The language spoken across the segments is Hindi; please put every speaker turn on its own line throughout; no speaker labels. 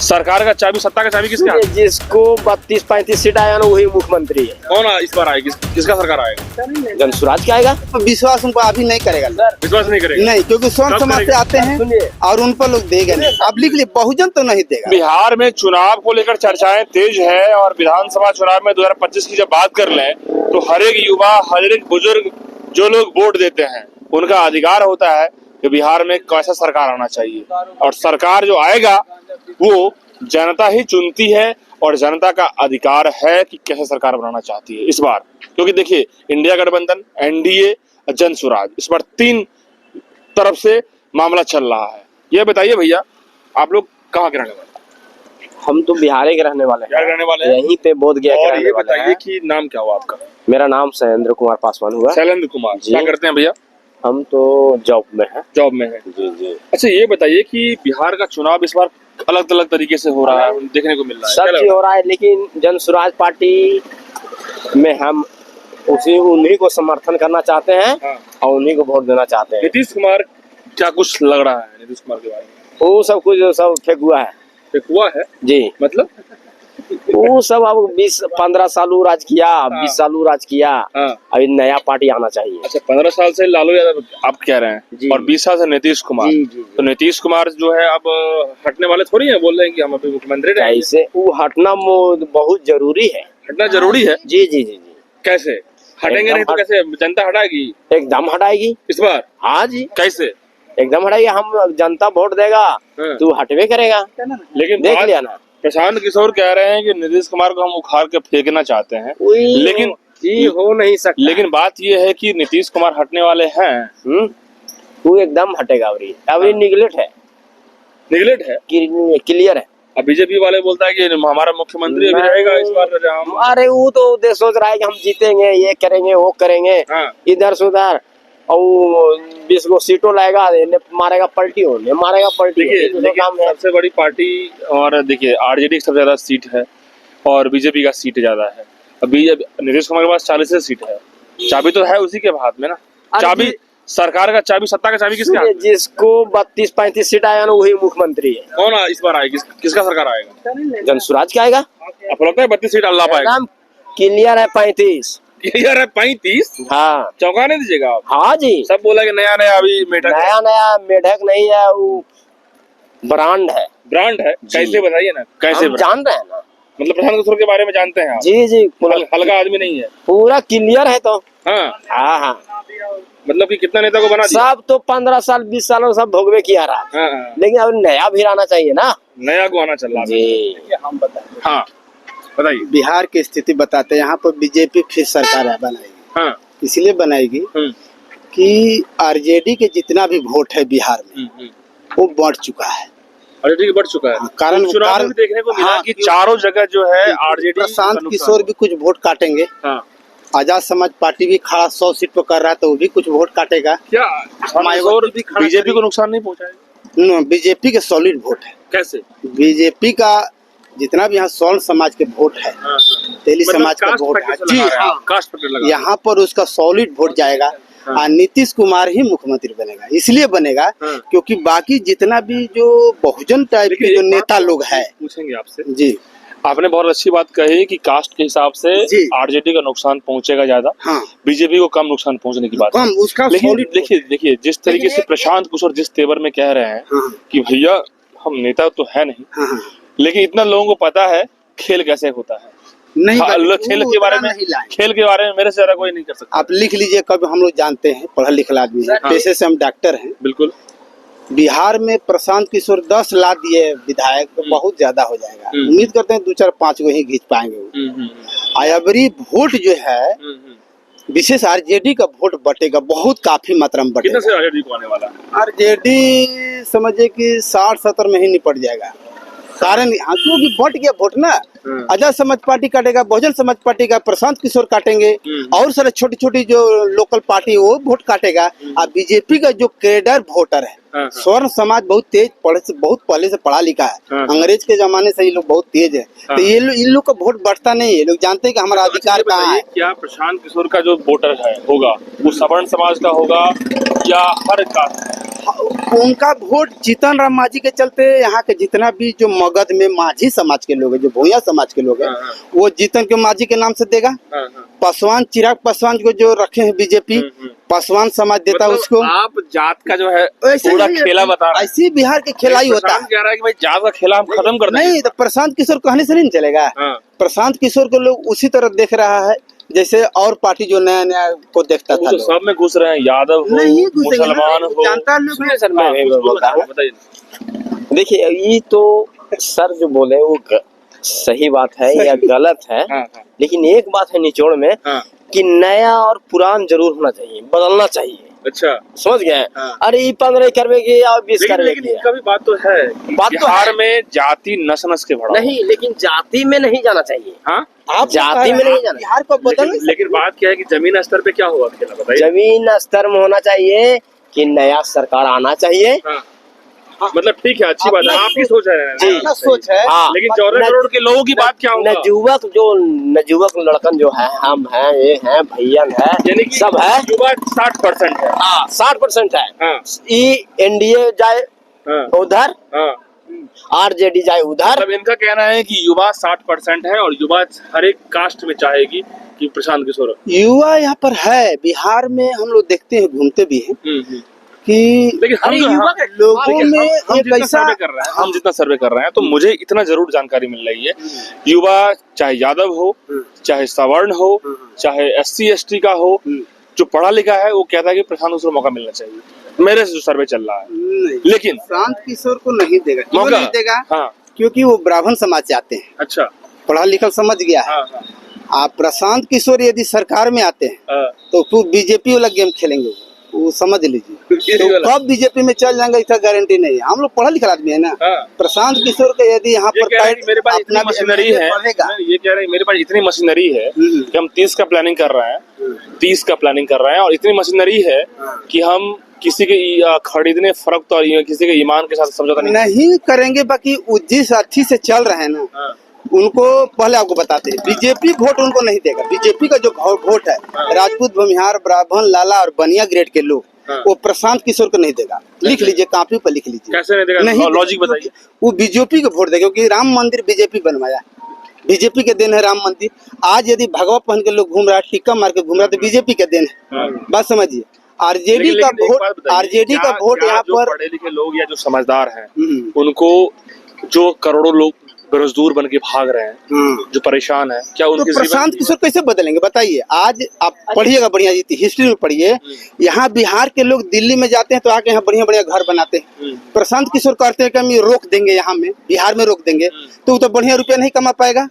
सरकार का चाबी, सत्ता का चाबी किसके हाथ में?
जिसको 32-35 सीट आया ना वही मुख्यमंत्री है।
कौन इस बार आएगी, किसका सरकार आएगा?
जनसुराज क्या आएगा?
तो विश्वास उनको अभी नहीं करेगा,
विश्वास नहीं करेगा
नहीं, क्योंकि स्वर्ण समाज से आते हैं और उन पर लोग देगा नहीं। अब लिख लिए, बहुजन तो नहीं देगा।
बिहार में चुनाव को लेकर चर्चाएं तेज है और विधानसभा चुनाव में 2025 की जब बात कर लें तो हर एक युवा, हर एक बुजुर्ग जो लोग वोट देते हैं उनका अधिकार होता है कि बिहार में कैसा सरकार आना चाहिए, और सरकार जो आएगा वो जनता ही चुनती है और जनता का अधिकार है कि कैसे सरकार बनाना चाहती है इस बार। क्योंकि देखिए, इंडिया गठबंधन, एनडीए, जनसुराज, इस बार 3 तरफ से मामला चल रहा है। ये बताइए भैया, आप लोग कहाँ के रहने वाले?
हम तो बिहार के रहने वाले हैं, यहीं पे बोध गया के रहने वाले हैं।
कि नाम क्या हुआ आपका?
मेरा नाम शैलेंद्र कुमार पासवान हुआ।
शैलेंद्र कुमार, क्या करते हैं भैया?
हम तो जॉब में हैं।
जॉब में है।
जी जी।
अच्छा, ये बताइए कि बिहार का चुनाव इस बार अलग अलग तरीके से हो रहा है, देखने को मिल रहा है,
सब चीज हो रहा है, लेकिन जनसुराज पार्टी में हम उन्हीं को समर्थन करना चाहते हैं।
हाँ।
और उन्हीं को वोट देना चाहते हैं।
नीतीश कुमार क्या कुछ लग रहा है नीतीश कुमार के बारे में?
वो सब कुछ सब फेंक हुआ है।
फेंक हुआ है
जी,
मतलब?
वो सब अब 20-15 साल राज किया, 20 साल राज किया।
हाँ।
अभी नया पार्टी आना चाहिए।
अच्छा, 15 साल से लालू यादव आप कह रहे हैं और 20 साल से नीतीश कुमार।
जी, जी, जी।
तो नीतीश कुमार जो है अब हटने वाले थोड़ी हैं, बोल रहे हैं कि हम अभी मुख्यमंत्री रहेंगे।
कैसे? वो हटना बहुत जरूरी है।
हटना जरूरी है?
जी जी जी जी।
कैसे हटेंगे? नहीं तो कैसे जनता हटाएगी?
एकदम हटाएगी
इस बार।
हाँ जी,
कैसे
एकदम हटाएगी। हम जनता वोट देगा तो हटवे करेगा।
लेकिन
देख लिया ना,
प्रशांत किशोर कह रहे हैं कि नीतीश कुमार को हम उखाड़ के फेंकना चाहते हैं, लेकिन
जी हो नहीं सकता।
लेकिन बात ये है कि नीतीश कुमार हटने वाले हैं।
वो एकदम हटेगा। अभी निगलेट है,
निगलेट है,
क्लियर है।
अब बीजेपी वाले बोलता है कि हमारा मुख्यमंत्री अभी रहेगा इस बार।
अरे वो तो सोच रहा है कि हम जीतेंगे, ये करेंगे, वो करेंगे।
हाँ।
इधर से उधर, और 20 गो सीटों लाएगा, मारेगा पलटी, होने मारेगा पलटी।
देखिए, सबसे बड़ी पार्टी, और देखिए आरजेडी सबसे ज्यादा सीट है और बीजेपी का सीट ज्यादा है। अभी नीतीश कुमार के पास 40 सीट है, चाबी तो है उसी के हाथ में ना। चाबी, सरकार का चाबी, सत्ता का चाबी किसके हाथ में?
जिसको 32-35 सीट आया ना वही मुख्यमंत्री है।
कौन इस बार आएगी, किसका सरकार आएगा?
जनसुराज क्या आएगा?
आपको लगता है 32 सीट अल्लाह पाएगा?
क्लियर है 35।
क्लियर है 35?
हाँ,
चौंकाने दीजिएगा आप।
हाँ जी।
सब बोला कि नया नया अभी मेढक,
नया मेढक नहीं है, वो ब्रांड है।
ब्रांड है? कैसे बताइए ना, कैसे?
हम जान रहे हैं ना,
मतलब प्रशांत किशोर के बारे में जानते हैं आप?
जी जी।
हल्का आदमी नहीं है,
पूरा क्लियर है। तो
हाँ
हाँ,
मतलब कि कितना नेता को बना दिया?
सब तो 15 साल 20 सालों सब भोगवे किया रहा।
हाँ।
लेकिन अब नया भी आना चाहिए ना,
नया को आना चल रहा
जी।
हम बताएं,
हाँ बताइए।
बिहार की स्थिति बताते हैं। यहाँ पर बीजेपी फिर सरकार बनाएगी।
हाँ।
इसलिए बनाएगी कि आरजेडी के जितना भी वोट है बिहार में वो बढ़ चुका है।
आरजेडी बढ़ चुका है।
कारण
चुनाव में देखने को मिला कि चारों जगह जो है आरजेडी।
प्रशांत किशोर भी कुछ वोट काटेंगे।
हाँ।
आजाद समाज पार्टी भी खड़ा 100 सीट पर कर रहा है तो वो भी कुछ वोट काटेगा।
क्या बीजेपी को नुकसान नहीं पहुंचाएगा?
बीजेपी के सॉलिड वोट है।
कैसे?
बीजेपी का जितना भी यहाँ स्वर्ण समाज के वोट है, तेली समाज का वोट है जी हाँ, यहाँ पर उसका सॉलिड वोट जाएगा। और नीतीश कुमार ही मुख्यमंत्री बनेगा। इसलिए बनेगा क्योंकि बाकी जितना भी जो बहुजन टाइप के जो नेता लोग है।
पूछेंगे आपसे
जी।
आपने बहुत अच्छी बात कही कि कास्ट के हिसाब से आरजेडी का नुकसान पहुंचेगा ज्यादा।
हाँ।
बीजेपी को कम नुकसान पहुंचने की बात
कम उसका।
लेकिन देखिए जिस तरीके से प्रशांत किशोर जिस तेवर में कह रहे हैं कि भैया हम नेता तो है नहीं, लेकिन इतना लोगों को पता है खेल कैसे होता है।
नहीं,
खेल के बारे में मेरे से ज्यादा कोई नहीं कर सकता।
आप लिख लीजिए, कभी हम लोग जानते हैं, पढ़ा लिखा आदमी है, पेशे से हम डॉक्टर हैं। बिल्कुल। बिहार में प्रशांत किशोर 10 ला दिए विधायक तो बहुत ज्यादा हो जाएगा। उम्मीद करते हैं 2-4-5 को ही खींच पाएंगे। आयबरी वोट जो है विशेष आरजेडी का वोट बटेगा, बहुत काफी मात्रा में बटेगा।
कितना से आरजेडी को आने वाला है?
आरजेडी समझिए कि 60-70 में ही निपट जाएगा। कारण क्योंकि बट गया वोट ना। आजाद समाज पार्टी काटेगा, बहुजन समाज पार्टी का प्रशांत किशोर काटेंगे, और सारे छोटी छोटी जो लोकल पार्टी वो वोट काटेगा। और बीजेपी का जो कैडर वोटर है, स्वर्ण समाज बहुत तेज, बहुत पहले से पढ़ा लिखा है। अंग्रेज के जमाने से ये लोग बहुत तेज है। तो ये इन लोग का वोट बढ़ता नहीं है। लोग जानते हैं कि हमारा अधिकार कहाँ है।
क्या प्रशांत किशोर का जो वोटर है होगा वो सवर्ण समाज का होगा या हर कास्ट?
उनका वोट जीतन राम मांझी के चलते यहाँ के जितना भी जो मगध में माझी समाज के लोग हैं, जो भूया समाज के लोग हैं, वो जीतन के मांझी के नाम से देगा। पासवान चिराग पासवान को जो रखे हैं बीजेपी, पासवान समाज देता है
मतलब
उसको।
आप जात का जो है
ऐसे
पूरा
ही-
खेला बता रहे हैं।
ऐसे ही बिहार के खेला ही होता
प्रशांत
है।
कह रहा है कि भाई जात का खेला हम खत्म कर देंगे।
नहीं तो प्रशांत किशोर कहने से नहीं चलेगा।
हाँ।
प्रशांत किशोर को लोग उसी तरह देख रहा है जैसे और पार्टी जो नया नया को देखता
वो
था
तो
लोग।
सब में घुस रहे हैं, यादव हो,
नहीं घुसेंगे ना,
मुसलमान हो।
जानता लोग
सुनिए सर, मैं बोलता हूँ।
बताइए।
देखिए, ये तो सर जो बोले वो सही बात है या गलत है,
हाँ, हाँ।
लेकिन एक बात है निचोड़ में
हाँ।
कि नया और पुरान जरूर होना चाहिए, बदलना चाहिए।
अच्छा,
समझ गए?
हाँ।
अरे ये 15 करवे की और 20
लेकिन
करवे
लेकिन
की
इनका भी बात तो है कि
बात तो
बिहार
है।
में जाति नस नस के भरा
नहीं, लेकिन जाति में नहीं जाना चाहिए।
हाँ।
आप
जाति में नहीं जाना।
बिहार को बदल
लेकिन बात क्या है कि जमीन स्तर पे क्या होगा खेला, बताइए।
जमीन स्तर में होना चाहिए कि नया सरकार आना चाहिए।
हाँ। मतलब ठीक है, अच्छी बात है, आपकी सोच है।
जी।
अपना सोच है।
हाँ।
लेकिन 14 करोड़ के लोगों की बात क्या होगा?
नवयुवक लड़कन जो है, हम हैं, ये हैं, भैयन है,
यानी कि
सब है।
युवा 60% है।
हाँ, 60% है।
हाँ।
एनडीए जाए
हाँ।
उधर,
हाँ।
आरजेडी जाए उधर।
मतलब इनका कहना है कि युवा 60% है और युवा हर एक कास्ट में चाहेगी कि प्रशांत किशोर।
युवा यहाँ पर है बिहार में, हम लोग देखते हैं, घूमते भी हैं कि
लेकिन हम
अरे
जो
युवा
हाँ,
लोगों
लेकिन
में
हम
एक
जितना
ऐसा
सर्वे कर रहे हैं, हम जितना सर्वे कर रहे हैं, तो मुझे इतना जरूर जानकारी मिल रही है, युवा चाहे यादव हो, चाहे सवर्ण हो, चाहे SC ST का हो, जो पढ़ा लिखा है वो कहता है कि प्रशांत किशोर मौका मिलना चाहिए। मेरे से जो सर्वे चल रहा है,
नहीं,
लेकिन
प्रशांत किशोर को नहीं देगा। क्यों
मौका
नहीं देगा?
हाँ।
क्योंकि वो ब्राह्मण समाज से आते हैं,
अच्छा।
पढ़ा लिखा समझ गया है।
हाँ, हाँ।
आप प्रशांत किशोर यदि सरकार में आते हैं
हाँ।
तो फिर बीजेपी वाला गेम खेलेंगे, वो समझ लीजिए। तो
वाला।
कब बीजेपी में चल जाएंगे इसका गारंटी नहीं है। हम लोग पढ़ा लिखा आदमी है ना।
हाँ।
प्रशांत किशोर के यदि यहाँ
ये
पर
कह रहे हैं कि मेरे पास इतनी
अपना
मशीनरी है,
पढ़ेगा।
ये कह रहे हैं मेरे पास इतनी मशीनरी है कि हम 30 का प्लानिंग कर रहे हैं, 30 का प्लानिंग कर रहे हैं, और इतनी मशीनरी है कि हम किसी के खरीदने फरोख्त और किसी के ईमान के साथ समझौता
नहीं करेंगे। बाकी वो जिस अर्थी से चल रहे हैं ना,
हाँ।
उनको पहले आपको बताते हैं, बीजेपी वोट उनको नहीं देगा। बीजेपी का जो वोट है, राजपूत, भूमिहार, ब्राह्मण, लाला और बनिया ग्रेड के लोग,
हाँ।
वो प्रशांत किशोर को नहीं देगा। लिख लीजिए, कॉपी पर लिख लीजिए।
कैसे नहीं देगा? लॉजिक
देगा,
बताइए।
वो बीजेपी को वोट देगा क्योंकि राम मंदिर बीजेपी बनवाया, बीजेपी के देन है राम मंदिर। आज यदि भगवा पहन के लोग घूम रहा है, टिक्का मार के घूम रहा है, तो बीजेपी के देन है।
हाँ।
बात समझिए। आरजेडी
लेकिन
का
एक बात
वोट,
बताइए,
आरजेडी का
क्या-
वोट
क्या
यहाँ
जो
पर
पढ़े लिखे लोग या जो समझदार हैं,
हम्म।
उनको जो करोड़ों लोग बेरोजगार बन के भाग रहे हैं, जो परेशान है, क्या
तो
उनके
प्रशांत
जीवन
किशोर कैसे बदलेंगे बताइए। आज आप पढ़िएगा, बढ़िया जी हिस्ट्री में पढ़िए। यहाँ बिहार के लोग दिल्ली में जाते हैं तो आके यहाँ बढ़िया बढ़िया घर बनाते हैं। प्रशांत किशोर कहते हैं कि हम ये रोक देंगे, यहाँ में बिहार में रोक देंगे तो वो तो बढ़िया रुपया नहीं कमा पाएगा।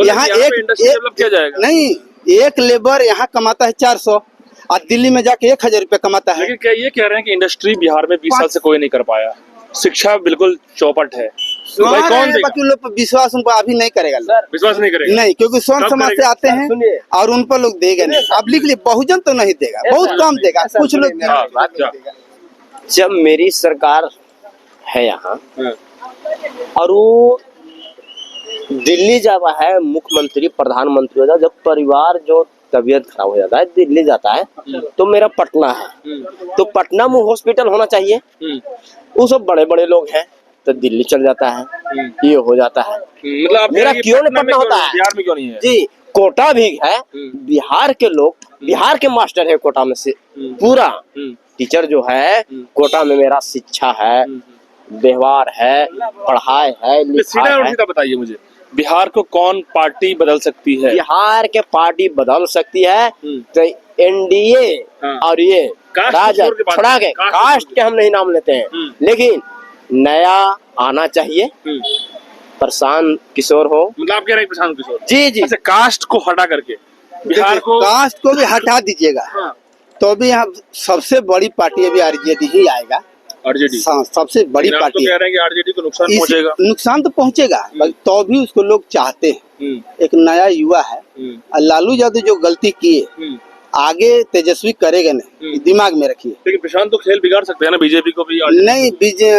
यहाँ
पे इंडस्ट्री डेवलप किया जाएगा।
नहीं, एक लेबर यहाँ कमाता है 400 और दिल्ली में जाके 1000 रुपया कमाता है।
लेकिन क्या ये कह रहे हैं कि इंडस्ट्री बिहार में 20 साल से कोई नहीं कर पाया, शिक्षा बिल्कुल चौपट है, तो भाई कौन देगा?
बाकी लोग पर विश्वास उनको अभी नहीं करेगा लोग।
विश्वास नहीं करेगा।
नहीं, क्योंकि स्वर्ण
कब
समाज से
करेगा?
आते हैं
सुनिए।
और उन पर लोग देगा नहीं। आप लिख लीजिए, बहुजन तो नहीं देगा, बहुत कम देगा, कुछ लोग
हाँ, अच्छा।
जब मेरी सरकार है यहाँ
हाँ।
और वो दिल्ली जाता है, मुख्यमंत्री प्रधानमंत्री होता है, जब परिवार जो तबीयत खराब हो जाता है दिल्ली जाता है, तो मेरा पटना है, तो पटना में हॉस्पिटल होना चाहिए। वो सब बड़े बड़े लोग हैं तो दिल्ली चल जाता है, ये हो जाता है।
मतलब आप
मेरा
कह रहे हैं कि
क्यों नहीं
पटना में
पटना होता है?
बिहार में क्यों नहीं है?
जी, कोटा भी है। बिहार के लोग, बिहार के मास्टर है कोटा में से पूरा टीचर जो है कोटा में। मेरा शिक्षा है, व्यवहार है, पढ़ाई है,
सीधा
लिखाई
और
है।
सीधा बताइए मुझे, बिहार को कौन पार्टी बदल सकती है?
बिहार के पार्टी बदल सकती है तो एनडीए
हाँ।
और ये
कास्ट
राजा
छोड़ के बात
छोड़ा
करें,
के
कास्ट
कास्ट के हम नहीं नाम लेते हैं, लेकिन नया आना चाहिए। प्रशांत किशोर हो,
मतलब आप कह रहे हैं प्रशांत किशोर?
जी जी।
अच्छा, कास्ट को हटा करके बिहार को
कास्ट को भी हटा दीजिएगा
हाँ,
तो भी यहाँ सबसे बड़ी पार्टी अभी आरजेडी ही आएगा।
आरजेडी।
सबसे बड़ी
लेकिन आप तो
पार्टी
कह रहे हैं कि आरजेडी को नुकसान
इस-
पहुंचेगा।
नुकसान तो पहुंचेगा, तो भी उसको लोग चाहते हैं। एक नया युवा है, और लालू यादव जो गलती किए आगे तेजस्वी करेगा नहीं, दिमाग में रखिए।
लेकिन प्रशांत तो खेल बिगाड़ सकते हैं ना बीजेपी को भी।
नहीं,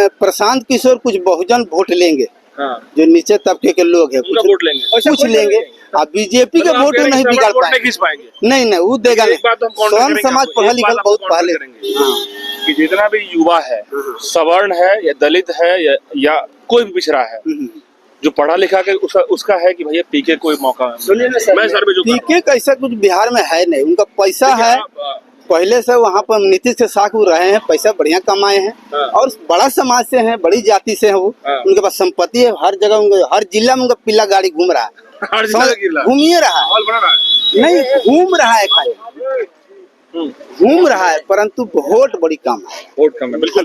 प्रशांत किशोर कुछ बहुजन वोट लेंगे
हाँ।
जो नीचे तबके के लोग हैं
उनका
कुछ
वोट लेंगे।
कुछ लेंगे। अब बीजेपी के
मतलब आप
वोट
कह रहे हैं
नहीं
कि
बिगाड़
सबका वोट नहीं
पाएंगे।
खींच पाएंगे।
नहीं नहीं वो देगा
एक बात तो हम
नहीं।
काउंटर
स्वयं
करेंगे
समाज
आपको,
पढ़ा
एक
लिखा
बात
बहुत
आपको
पहले
काउंटर करेंगे कि जितना भी युवा है, सवर्ण है या दलित है या कोई भी पिछड़ा है, जो पढ़ा लिखा के उसका है कि भैया पीके कोई मौका है।
सुनिए ना सर,
मैं सर्वे जो कर रहा हूं।
पीके का ऐसा कुछ बिहार में है नहीं। उनका पैसा
देखिए,
है,
आप,
पहले से वहाँ पर नीतीश के साथ वो रहे हैं, पैसा बढ़िया कमाए हैं
हाँ।
और बड़ा समाज से हैं, बड़ी जाति से हैं वो।
हाँ।
उनके पास संपत्ति है, हर जगह उनके हर जिला में उनका पीला गाड़ी घूम रहा है।
हर जिला में गिरला।
घूमिए रहा है,
माहौल बना रहा है।
नहीं घूम रहा है खाली, घूम रहा है, परंतु वोट बड़ी कम है।
वोट कम है, बिल्कुल।